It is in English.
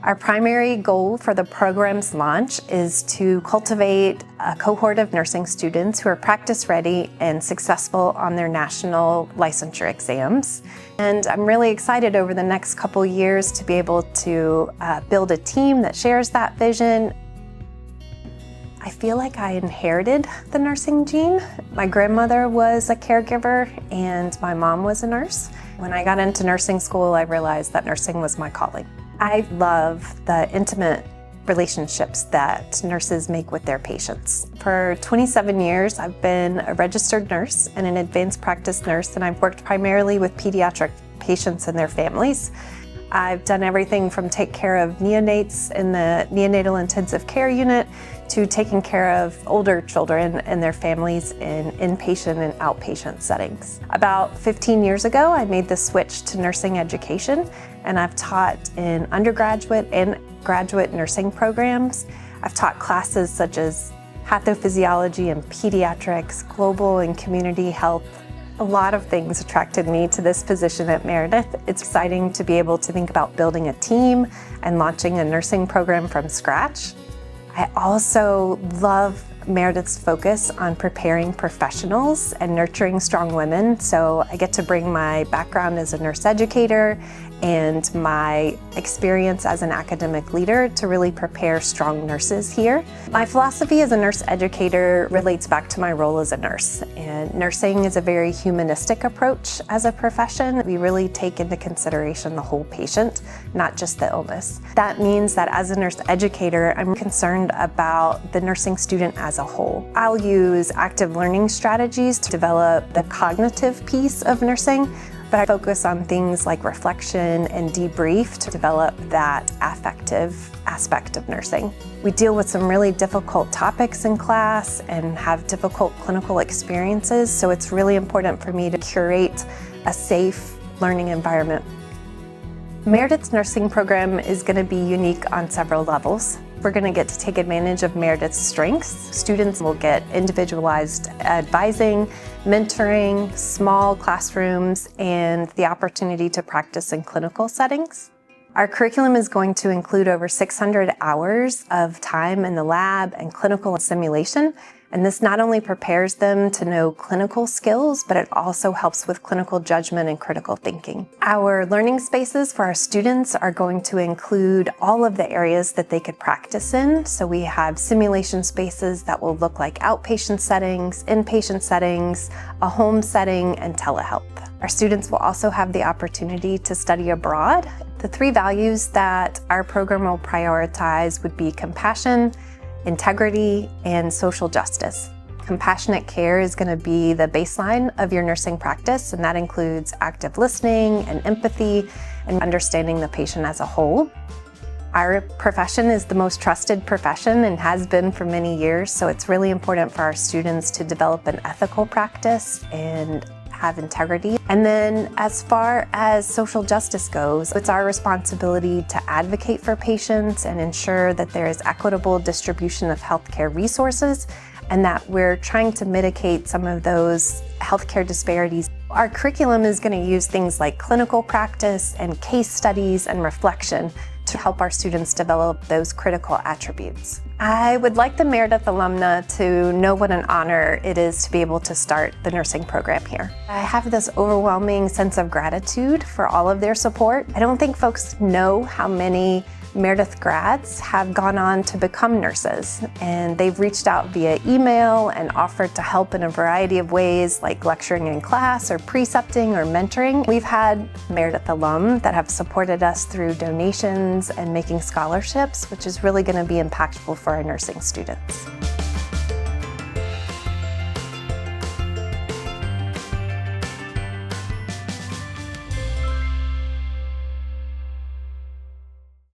Our primary goal for the program's launch is to cultivate a cohort of nursing students who are practice ready and successful on their national licensure exams. And I'm really excited over the next couple years to be able to build a team that shares that vision. I feel like I inherited the nursing gene. My grandmother was a caregiver and my mom was a nurse. When I got into nursing school, I realized that nursing was my calling. I love the intimate relationships that nurses make with their patients. For 27 years, I've been a registered nurse and an advanced practice nurse, and I've worked primarily with pediatric patients and their families. I've done everything from take care of neonates in the neonatal intensive care unit to taking care of older children and their families in inpatient and outpatient settings. About 15 years ago, I made the switch to nursing education, and I've taught in undergraduate and graduate nursing programs. I've taught classes such as pathophysiology and pediatrics, global and community health. A lot of things attracted me to this position at Meredith. It's exciting to be able to think about building a team and launching a nursing program from scratch. I also love Meredith's focus on preparing professionals and nurturing strong women. So I get to bring my background as a nurse educator and my experience as an academic leader to really prepare strong nurses here. My philosophy as a nurse educator relates back to my role as a nurse. And nursing is a very humanistic approach as a profession. We really take into consideration the whole patient, not just the illness. That means that as a nurse educator, I'm concerned about the nursing student as a whole. I'll use active learning strategies to develop the cognitive piece of nursing, but I focus on things like reflection and debrief to develop that affective aspect of nursing. We deal with some really difficult topics in class and have difficult clinical experiences, so it's really important for me to curate a safe learning environment. Meredith's nursing program is going to be unique on several levels. We're going to get to take advantage of Meredith's strengths. Students will get individualized advising, mentoring, small classrooms, and the opportunity to practice in clinical settings. Our curriculum is going to include over 600 hours of time in the lab and clinical simulation. And this not only prepares them to know clinical skills, but it also helps with clinical judgment and critical thinking. Our learning spaces for our students are going to include all of the areas that they could practice in. So we have simulation spaces that will look like outpatient settings, inpatient settings, a home setting, and telehealth. Our students will also have the opportunity to study abroad. The 3 values that our program will prioritize would be compassion, integrity, and social justice. Compassionate care is going to be the baseline of your nursing practice, and that includes active listening and empathy and understanding the patient as a whole. Our profession is the most trusted profession and has been for many years, so it's really important for our students to develop an ethical practice and have integrity. And then as far as social justice goes, it's our responsibility to advocate for patients and ensure that there is equitable distribution of healthcare resources and that we're trying to mitigate some of those healthcare disparities. Our curriculum is going to use things like clinical practice and case studies and reflection to help our students develop those critical attributes. I would like the Meredith alumna to know what an honor it is to be able to start the nursing program here. I have this overwhelming sense of gratitude for all of their support. I don't think folks know how many Meredith grads have gone on to become nurses, and they've reached out via email and offered to help in a variety of ways, like lecturing in class or precepting or mentoring. We've had Meredith alum that have supported us through donations and making scholarships, which is really going to be impactful for our nursing students.